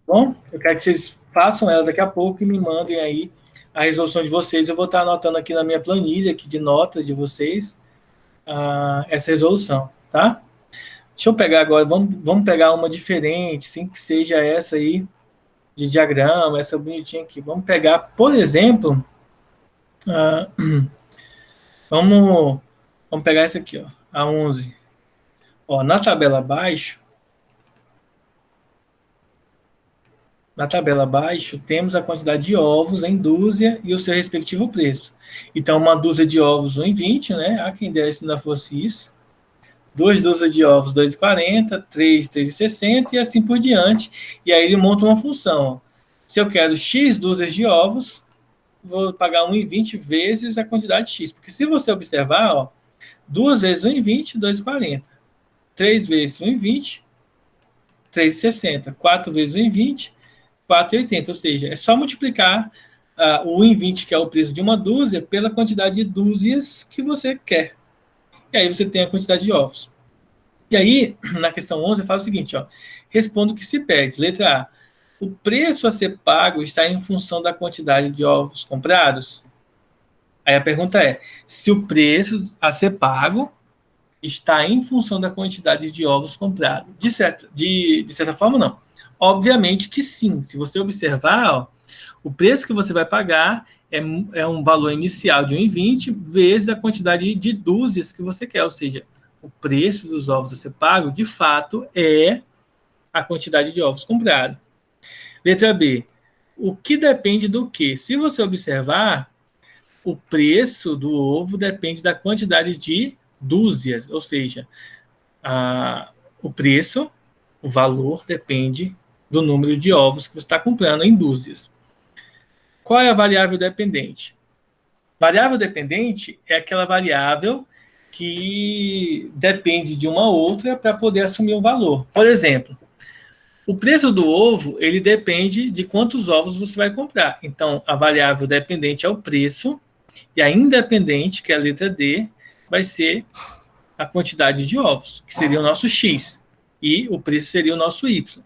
Bom, eu quero que vocês façam ela daqui a pouco e me mandem aí a resolução de vocês. Eu vou estar anotando aqui na minha planilha aqui de notas de vocês essa resolução, tá? Deixa eu pegar agora, vamos pegar uma diferente, sem que seja essa aí de diagrama, essa bonitinha aqui. Vamos pegar, por exemplo, vamos pegar essa aqui, ó, a 11. Ó, na tabela abaixo, temos a quantidade de ovos em dúzia e o seu respectivo preço. Então, uma dúzia de ovos, 1,20, né? Ah, quem dera se ainda fosse isso. 2 dúzias de ovos, 2,40, 3, 3,60 e assim por diante. E aí ele monta uma função. Se eu quero X dúzias de ovos, vou pagar 1,20 vezes a quantidade X. Porque se você observar, ó, 2 vezes 1,20, 2,40. 3 vezes 1,20, 3,60. 4 vezes 1,20, 4,80. Ou seja, é só multiplicar o 1,20, que é o preço de uma dúzia, pela quantidade de dúzias que você quer. E aí você tem a quantidade de ovos. E aí, na questão 11, fala o seguinte, ó, respondo o que se pede. Letra A. O preço a ser pago está em função da quantidade de ovos comprados? Aí a pergunta é, se o preço a ser pago está em função da quantidade de ovos comprados. De certa forma, não. Obviamente que sim. Se você observar, ó, o preço que você vai pagar é um valor inicial de 1,20 vezes a quantidade de dúzias que você quer. Ou seja, o preço dos ovos a ser pago, de fato, é a quantidade de ovos comprados. Letra B. O que depende do quê? Se você observar, o preço do ovo depende da quantidade de dúzias, ou seja, o preço, o valor, depende do número de ovos que você está comprando em dúzias. Qual é a variável dependente? Variável dependente é aquela variável que depende de uma outra para poder assumir um valor. Por exemplo, o preço do ovo, ele depende de quantos ovos você vai comprar. Então, a variável dependente é o preço, e a independente, que é a letra D, vai ser a quantidade de ovos, que seria o nosso X, e o preço seria o nosso Y.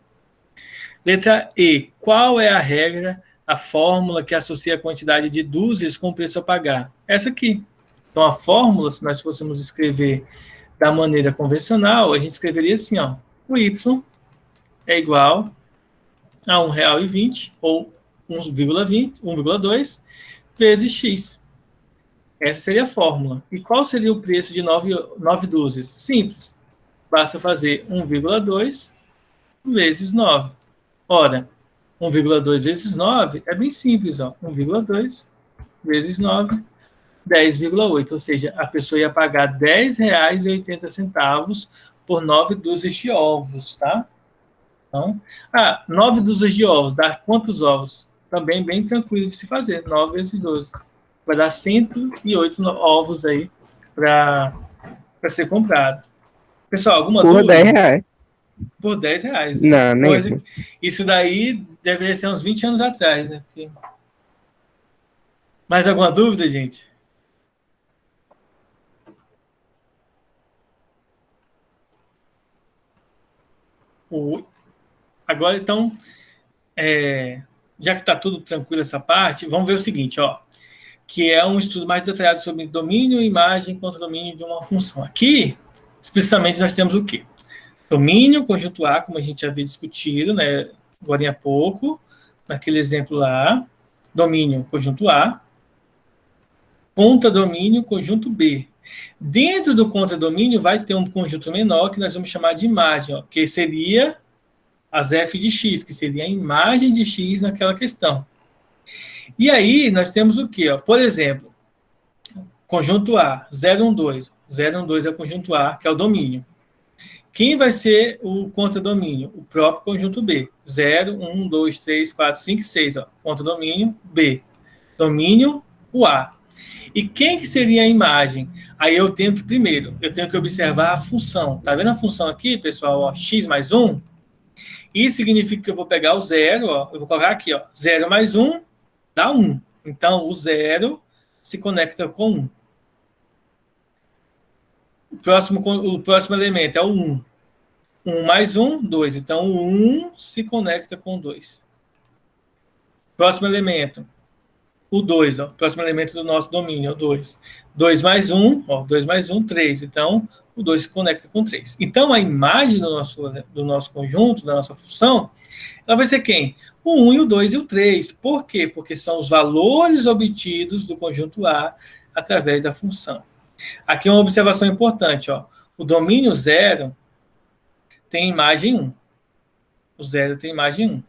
Letra E, qual é a regra, a fórmula que associa a quantidade de dúzias com o preço a pagar? Essa aqui. Então, a fórmula, se nós fôssemos escrever da maneira convencional, a gente escreveria assim, ó, o y é igual a R$1,20 ou 1,20, 1,2 vezes x. Essa seria a fórmula. E qual seria o preço de 9 dúzias? Simples. Basta fazer 1,2 vezes 9. Ora, 1,2 vezes 9 é bem simples. Ó. 1,2 vezes 9, 10,8. Ou seja, a pessoa ia pagar R$10,80 por 9 dúzias de ovos, tá? Então, 9 dúzias de ovos, dá quantos ovos? Também bem tranquilo de se fazer, 9 vezes 12. Vai dar 108 ovos aí para ser comprado. Pessoal, alguma Por dúvida? R$10. Por R$10. Não, nem. Coisa, isso daí deveria ser uns 20 anos atrás, né? Porque... Mais alguma dúvida, gente? Agora, então, já que está tudo tranquilo essa parte, vamos ver o seguinte, ó, que é um estudo mais detalhado sobre domínio e imagem contra domínio de uma função. Aqui, explicitamente, nós temos o quê? Domínio conjunto A, como a gente já havia discutido, né, agora há pouco, naquele exemplo lá, domínio conjunto A, contradomínio conjunto B. Dentro do contradomínio vai ter um conjunto menor que nós vamos chamar de imagem, ó, que seria as f de x, que seria a imagem de x naquela questão. E aí nós temos o quê? Ó? Por exemplo, conjunto A, 0, 1, 2. 0, 1, 2 é o conjunto A, que é o domínio. Quem vai ser o contradomínio? O próprio conjunto B. 0, 1, 2, 3, 4, 5, 6. Ó. Contradomínio B. Domínio, o A. E quem que seria a imagem? Aí eu tenho que, primeiro, eu tenho que observar a função. Tá vendo a função aqui, pessoal? Ó, x mais 1. Isso significa que eu vou pegar o 0, ó, eu vou colocar aqui, ó, 0 mais 1 dá 1. Então, o 0 se conecta com 1. O próximo elemento é o 1. 1 mais 1, 2. Então, o 1 se conecta com 2. Próximo elemento, o 2. Ó, próximo elemento do nosso domínio, o 2. 2 mais 1, ó, 2 mais 1, 3. Então, o 2 se conecta com 3. Então, a imagem do nosso conjunto, da nossa função, ela vai ser quem? O 1 e o 2 e o 3. Por quê? Porque são os valores obtidos do conjunto A através da função. Aqui uma observação importante. Ó. O domínio 0 tem imagem 1. O 0 tem imagem 1.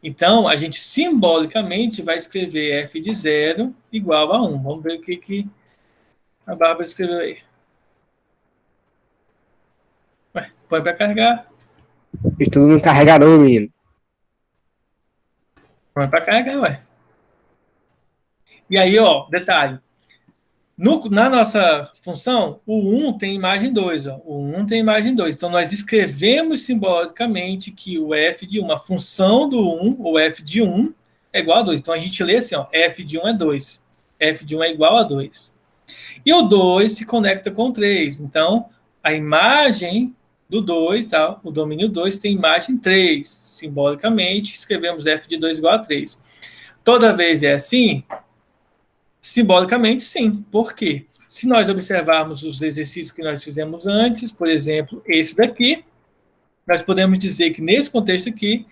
Então, a gente simbolicamente vai escrever f de 0 igual a 1. Vamos ver o que a Bárbara escreveu aí. Ué, põe para carregar. E tudo no carregador, menino. Põe para carregar, ué. E aí, ó, detalhe. Na nossa função, o 1 tem imagem 2. Ó. O 1 tem imagem 2. Então, nós escrevemos simbolicamente que o f de 1, a função do 1, ou f de 1, é igual a 2. Então, a gente lê assim, ó, f de 1 é 2. F de 1 é igual a 2. E o 2 se conecta com o 3. Então, a imagem do 2, tá? O domínio 2 tem imagem 3. Simbolicamente, escrevemos f de 2 igual a 3. Toda vez é assim? Simbolicamente, sim. Por quê? Se nós observarmos os exercícios que nós fizemos antes, por exemplo, esse daqui, nós podemos dizer que nesse contexto aqui,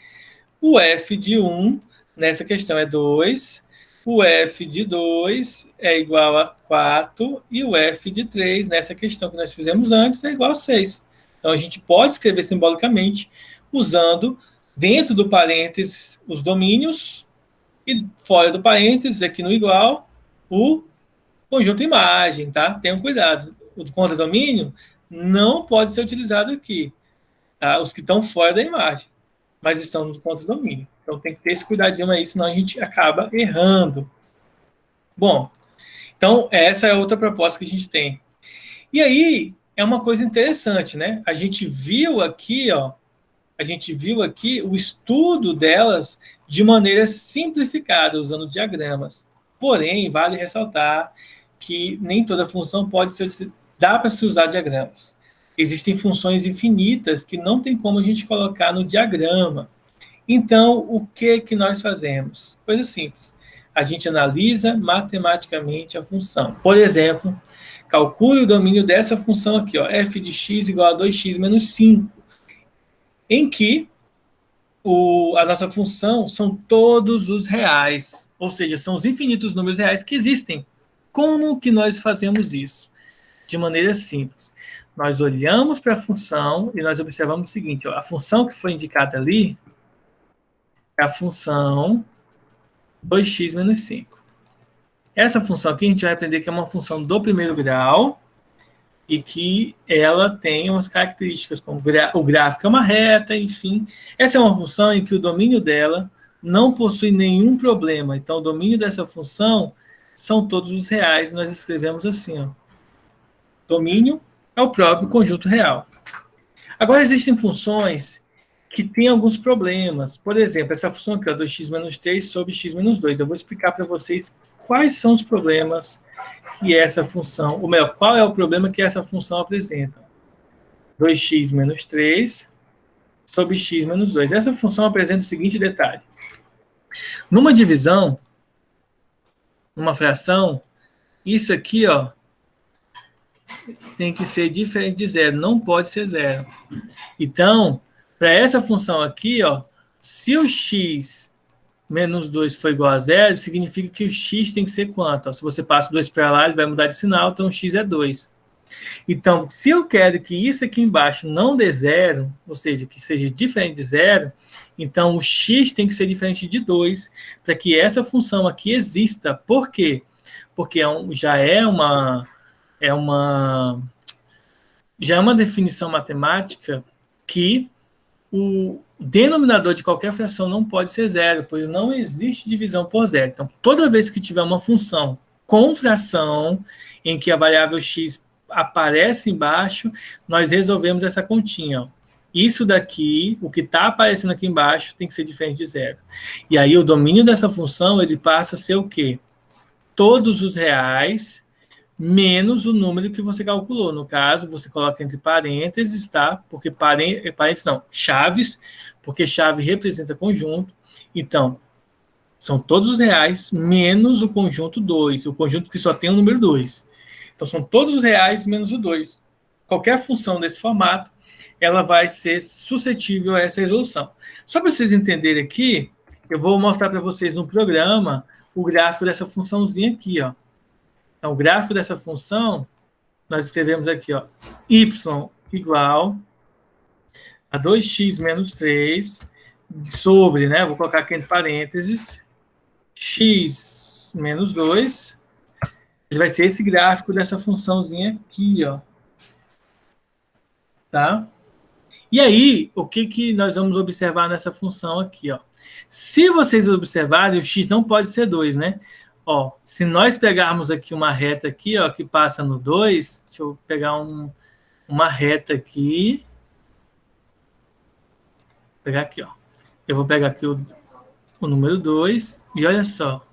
o f de 1 nessa questão é 2, o f de 2 é igual a 4 e o f de 3 nessa questão que nós fizemos antes é igual a 6. Então, a gente pode escrever simbolicamente usando dentro do parênteses os domínios e fora do parênteses, aqui no igual, o conjunto imagem, tá? Tenham cuidado. O contradomínio não pode ser utilizado aqui, tá? Os que estão fora da imagem, mas estão no contradomínio. Então, tem que ter esse cuidadinho aí, senão a gente acaba errando. Bom, então, essa é outra proposta que a gente tem. E aí, é uma coisa interessante, né? A gente viu aqui, ó, o estudo delas de maneira simplificada, usando diagramas. Porém, vale ressaltar que nem toda função pode ser utilizada. Dá para se usar diagramas. Existem funções infinitas que não tem como a gente colocar no diagrama. Então, o que nós fazemos? Coisa simples. A gente analisa matematicamente a função. Por exemplo, Calcule o domínio dessa função aqui, ó, f de x igual a 2x menos 5, em que a nossa função são todos os reais, ou seja, são os infinitos números reais que existem. Como que nós fazemos isso? De maneira simples. Nós olhamos para a função e nós observamos o seguinte, ó, a função que foi indicada ali é a função 2x menos 5. Essa função aqui a gente vai aprender que é uma função do primeiro grau e que ela tem umas características, como o gráfico é uma reta, enfim. Essa é uma função em que o domínio dela não possui nenhum problema. Então, o domínio dessa função são todos os reais. Nós escrevemos assim, ó. Domínio é o próprio conjunto real. Agora, existem funções que têm alguns problemas. Por exemplo, essa função aqui, ó, 2x menos 3 sobre x menos 2. Eu vou explicar para vocês quais são os problemas que essa função, ou melhor, qual é o problema que essa função apresenta. 2x menos 3 sobre x menos 2. Essa função apresenta o seguinte detalhe. Numa divisão, numa fração, isso aqui, ó, tem que ser diferente de zero, não pode ser zero. Então, para essa função aqui, ó, se o x menos 2 for igual a zero, significa que o x tem que ser quanto? Ó, se você passa 2 para lá, ele vai mudar de sinal, então o x é 2. Então, se eu quero que isso aqui embaixo não dê zero, ou seja, que seja diferente de zero, então o x tem que ser diferente de 2 para que essa função aqui exista. Por quê? Porque já é uma definição matemática que o denominador de qualquer fração não pode ser zero, pois não existe divisão por zero. Então, toda vez que tiver uma função com fração, em que a variável x aparece embaixo, nós resolvemos essa continha. Ó. Isso daqui, o que está aparecendo aqui embaixo, tem que ser diferente de zero. E aí, o domínio dessa função, ele passa a ser o quê? Todos os reais menos o número que você calculou. No caso, você coloca entre parênteses, tá? Porque parênteses não, chaves, porque chave representa conjunto. Então, são todos os reais menos o conjunto 2, o conjunto que só tem o número 2. Então, são todos os reais menos o 2. Qualquer função desse formato, ela vai ser suscetível a essa resolução. Só para vocês entenderem aqui, eu vou mostrar para vocês no programa o gráfico dessa funçãozinha aqui, ó. Então, o gráfico dessa função, nós escrevemos aqui, ó, y igual a 2x menos 3 sobre, né, vou colocar aqui entre parênteses, x menos 2, vai ser esse gráfico dessa funçãozinha aqui, ó. Tá? E aí, o que nós vamos observar nessa função aqui, ó? Se vocês observarem, o x não pode ser 2, né? Ó, se nós pegarmos aqui uma reta aqui, ó, que passa no 2, deixa eu pegar uma reta aqui. Vou pegar aqui, ó. Eu vou pegar aqui o número 2 e olha só.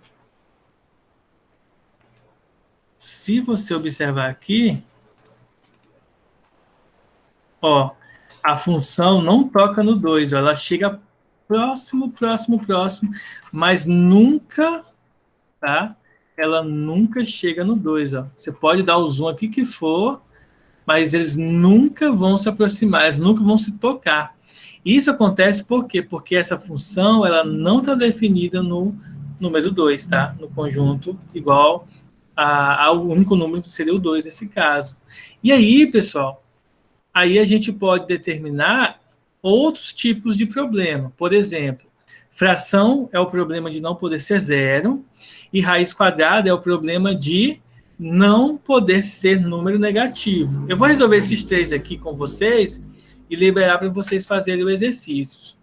Se você observar aqui, ó, a função não toca no 2, ó, ela chega próximo, mas nunca, tá? Ela nunca chega no 2, ó. Você pode dar o zoom aqui que for, mas eles nunca vão se aproximar, eles nunca vão se tocar. Isso acontece por quê? Porque essa função, ela não está definida no número 2, tá? No conjunto igual ao único número que seria o 2 nesse caso. E aí, pessoal, aí a gente pode determinar outros tipos de problema. Por exemplo, fração é o problema de não poder ser zero e raiz quadrada é o problema de não poder ser número negativo. Eu vou resolver esses três aqui com vocês e liberar para vocês fazerem o exercício.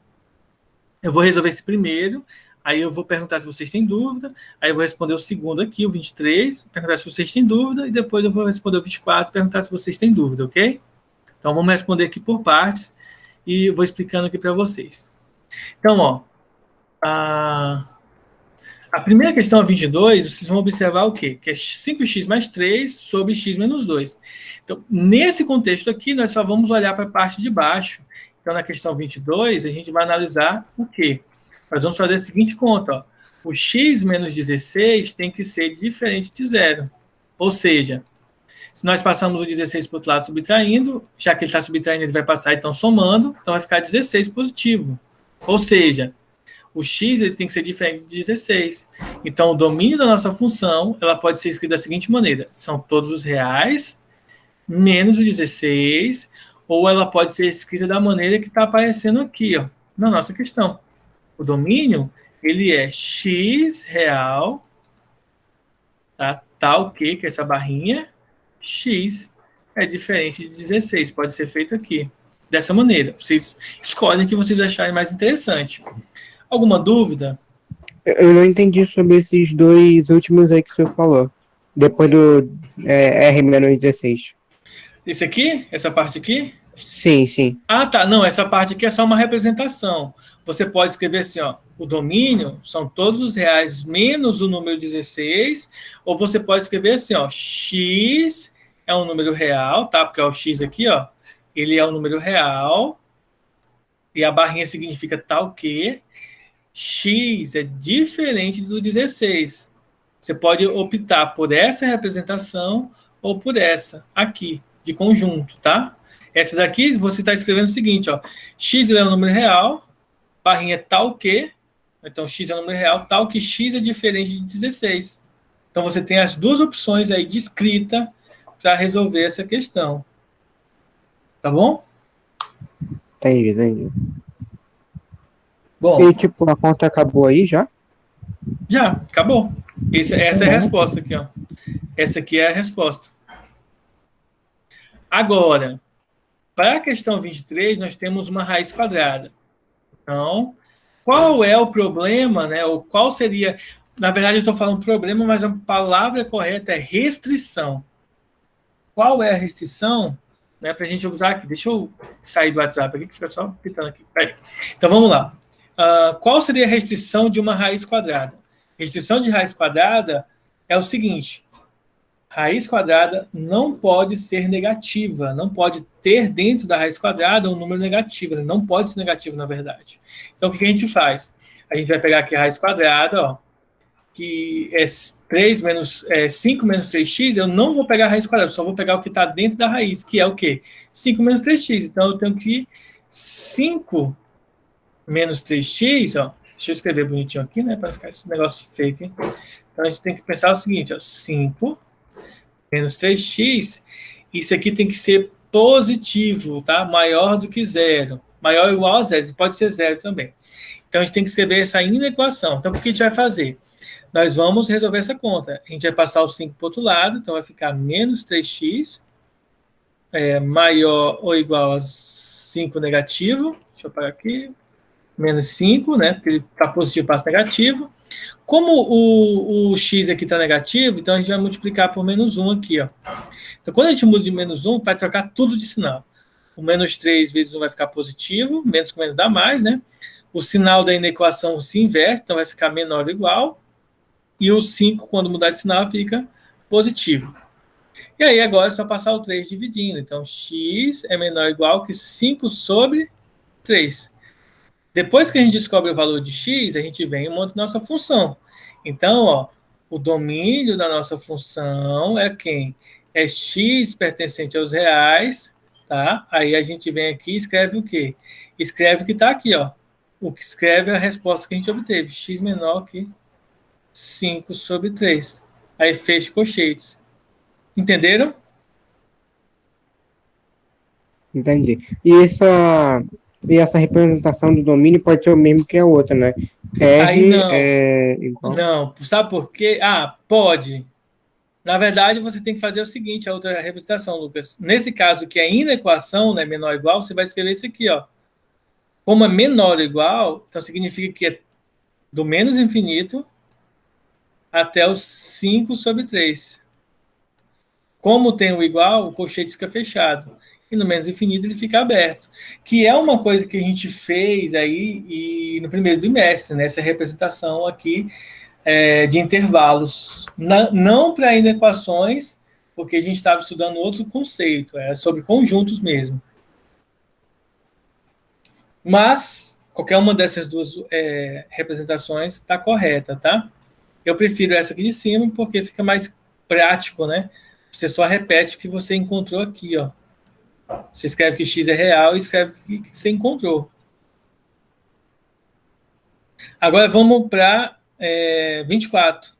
Eu vou resolver esse primeiro, aí eu vou perguntar se vocês têm dúvida, aí eu vou responder o segundo aqui, o 23, perguntar se vocês têm dúvida, e depois eu vou responder o 24, perguntar se vocês têm dúvida, ok? Então, vamos responder aqui por partes e eu vou explicando aqui para vocês. Então, ó, a primeira questão, a 22, vocês vão observar o quê? Que é 5x mais 3 sobre x menos 2. Então, nesse contexto aqui, nós só vamos olhar para a parte de baixo. Então, na questão 22, a gente vai analisar o quê? Nós vamos fazer a seguinte conta, ó. O x menos 16 tem que ser diferente de zero. Ou seja, Se nós passamos o 16 para o outro lado subtraindo, já que ele está subtraindo, ele vai passar então somando, então vai ficar 16 positivo. Ou seja, o x ele tem que ser diferente de 16. Então, o domínio da nossa função ela pode ser escrita da seguinte maneira: são todos os reais menos o 16, ou ela pode ser escrita da maneira que está aparecendo aqui, ó, na nossa questão. O domínio ele é x real, tá? Tal que é essa barrinha, x é diferente de 16. Pode ser feito aqui, dessa maneira. Vocês escolhem o que vocês acharem mais interessante. Alguma dúvida? Eu não entendi sobre esses dois últimos aí que você falou. Depois do R-16. Esse aqui? Essa parte aqui? Sim, sim. Ah, tá. Não, essa parte aqui é só uma representação. Você pode escrever assim, ó, o domínio são todos os reais menos o número 16, ou você pode escrever assim, ó, x é um número real, tá? Porque é o x aqui, ó, ele é um número real, e a barrinha significa tal que x é diferente do 16. Você pode optar por essa representação ou por essa aqui, de conjunto, tá? Essa daqui, você está escrevendo o seguinte, ó, x é um número real, barrinha tal que, então x é um número real, tal que x é diferente de 16. Então, você tem as duas opções aí de escrita para resolver essa questão. Tá bom? Entendi. Bom. E, tipo, a conta acabou aí já? Já, acabou. Essa é a resposta aqui, ó. Essa aqui é a resposta. Agora, para a questão 23, nós temos uma raiz quadrada. Então, qual é o problema, né? Ou qual seria... Na verdade, eu estou falando problema, mas a palavra correta é restrição. Qual é a restrição? Né, para a gente usar aqui. Deixa eu sair do WhatsApp aqui, que fica só pitando aqui. Peraí. Então, vamos lá. Qual seria a restrição de uma raiz quadrada? Restrição de raiz quadrada é o seguinte: raiz quadrada não pode ser negativa, não pode ter dentro da raiz quadrada um número negativo, né? Não pode ser negativo, na verdade. Então, o que a gente faz? A gente vai pegar aqui a raiz quadrada, ó, que é 5 menos 3x, eu não vou pegar a raiz quadrada, só vou pegar o que está dentro da raiz, que é o quê? 5 menos 3x. Então, eu tenho que 5 menos 3x, ó, deixa eu escrever bonitinho aqui, né, para ficar esse negócio feio aqui. Então, a gente tem que pensar o seguinte, ó, 5 menos 3x, isso aqui tem que ser positivo, tá? Maior do que zero. Maior ou igual a zero, pode ser zero também. Então, a gente tem que escrever essa inequação. Então, o que a gente vai fazer? Nós vamos resolver essa conta. A gente vai passar o 5 para o outro lado, então vai ficar menos 3x, maior ou igual a 5 negativo. Deixa eu parar aqui. Menos 5, né? Porque ele está positivo, passa negativo. Como o x aqui está negativo, então a gente vai multiplicar por menos 1 aqui, ó. Então, quando a gente muda de menos 1, vai trocar tudo de sinal. O menos 3 vezes 1 vai ficar positivo, menos com menos dá mais, né? O sinal da inequação se inverte, então vai ficar menor ou igual. E o 5, quando mudar de sinal, fica positivo. E aí, agora é só passar o 3 dividindo. Então, x é menor ou igual que 5 sobre 3. Depois que a gente descobre o valor de x, a gente vem e monta nossa função. Então, ó, o domínio da nossa função é quem? É x pertencente aos reais, tá? Aí a gente vem aqui e escreve o quê? Escreve o que está aqui, ó. O que escreve é a resposta que a gente obteve. X menor que 5 sobre 3. Aí fecha colchetes. Entenderam? Entendi. E essa representação do domínio pode ser o mesmo que a outra, né? Aí não. É igual. Não. Sabe por quê? Pode. Na verdade, você tem que fazer o seguinte, a outra representação, Lucas. Nesse caso, que é inequação, né, menor ou igual, você vai escrever isso aqui, ó. Como é menor ou igual, então significa que é do menos infinito até os 5 sobre 3. Como tem o igual, o colchete fica fechado. E no menos infinito ele fica aberto. Que é uma coisa que a gente fez aí e no primeiro bimestre, nessa representação aqui de intervalos. Não para inequações, porque a gente estava estudando outro conceito, sobre conjuntos mesmo. Mas qualquer uma dessas duas representações está correta, tá? Eu prefiro essa aqui de cima porque fica mais prático, né? Você só repete o que você encontrou aqui, ó. Você escreve que x é real e escreve que você encontrou. Agora vamos para 24.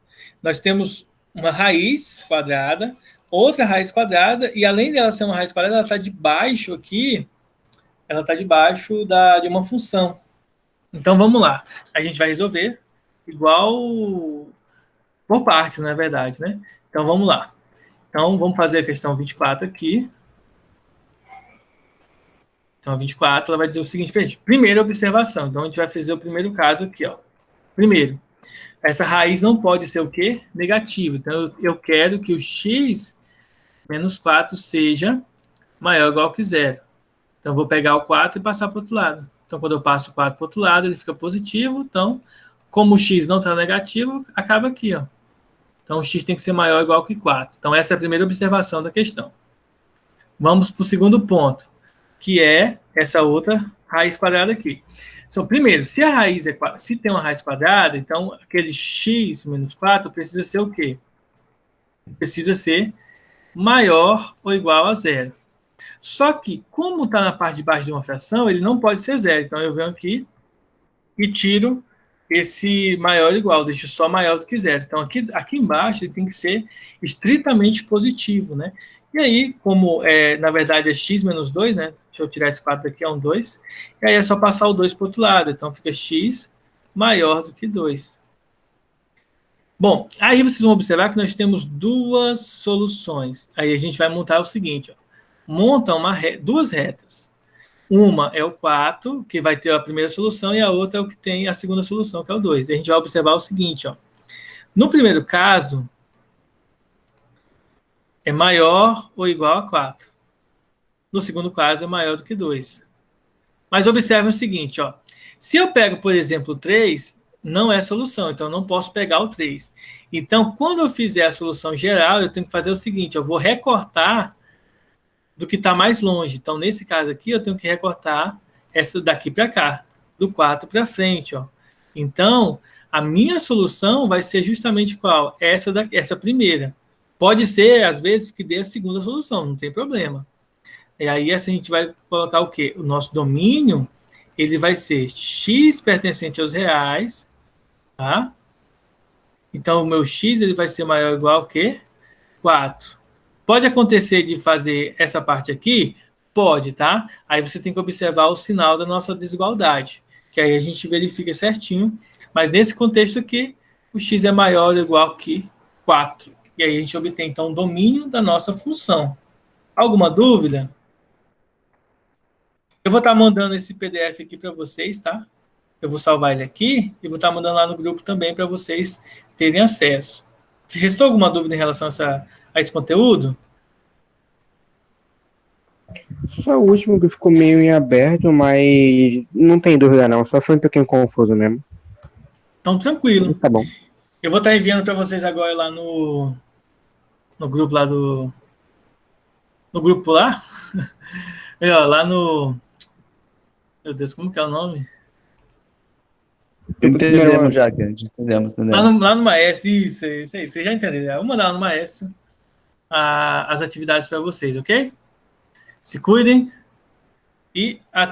Nós temos uma raiz quadrada, outra raiz quadrada, e além dela ser uma raiz quadrada, ela está debaixo aqui, ela está debaixo de uma função. Então vamos lá. A gente vai resolver igual por partes, na verdade, né? Então vamos lá. Então vamos fazer a questão 24 aqui. Então a 24 ela vai dizer o seguinte para a gente. Primeira observação. Então a gente vai fazer o primeiro caso aqui, ó. Primeiro, essa raiz não pode ser o quê? Negativa. Então eu quero que o x menos 4 seja maior ou igual que zero. Então eu vou pegar o 4 e passar para o outro lado. Então quando eu passo o 4 para o outro lado, ele fica positivo. Então, como o x não está negativo, acaba aqui, ó. Então o x tem que ser maior ou igual que 4. Então essa é a primeira observação da questão. Vamos para o segundo ponto, que é essa outra raiz quadrada aqui. Então, primeiro, se a raiz se tem uma raiz quadrada, então aquele x menos 4 precisa ser o quê? Precisa ser maior ou igual a zero. Só que, como está na parte de baixo de uma fração, ele não pode ser zero. Então eu venho aqui e tiro esse maior ou igual, deixo só maior do que zero. Então aqui embaixo ele tem que ser estritamente positivo, né? E aí, como na verdade é x menos 2, né? Deixa eu tirar esse 4 daqui, é um 2. E aí é só passar o 2 para o outro lado. Então fica x maior do que 2. Bom, aí vocês vão observar que nós temos duas soluções. Aí a gente vai montar o seguinte, ó. Monta duas retas. Uma é o 4, que vai ter a primeira solução, e a outra é o que tem a segunda solução, que é o 2. E a gente vai observar o seguinte, ó. No primeiro caso, é maior ou igual a 4. No segundo caso, é maior do que 2. Mas observe o seguinte, ó. Se eu pego, por exemplo, o 3, não é solução, então eu não posso pegar o 3. Então, quando eu fizer a solução geral, eu tenho que fazer o seguinte, eu vou recortar do que está mais longe. Então, nesse caso aqui, eu tenho que recortar essa daqui para cá, do 4 para frente, ó. Então, a minha solução vai ser justamente qual? Essa primeira. Pode ser, às vezes, que dê a segunda solução, não tem problema. E aí, a gente vai colocar o quê? O nosso domínio, ele vai ser x pertencente aos reais, tá? Então, o meu x ele vai ser maior ou igual a quê? 4. Pode acontecer de fazer essa parte aqui? Pode, tá? Aí você tem que observar o sinal da nossa desigualdade, que aí a gente verifica certinho. Mas nesse contexto aqui, o x é maior ou igual que 4. E aí a gente obtém, então, o domínio da nossa função. Alguma dúvida? Eu vou estar mandando esse PDF aqui para vocês, tá? Eu vou salvar ele aqui e vou estar mandando lá no grupo também para vocês terem acesso. Restou alguma dúvida em relação a esse conteúdo? Só o último que ficou meio em aberto, mas não tem dúvida não, só foi um pouquinho confuso mesmo. Então, tranquilo. Tá bom. Eu vou estar enviando para vocês agora lá no grupo lá do... No grupo lá? Lá no... Meu Deus, como que é o nome? Entendemos já, gente. Entendemos. Lá no Maestro, isso aí. Vocês já entenderam. Eu vou mandar lá no Maestro as atividades para vocês, ok? Se cuidem e até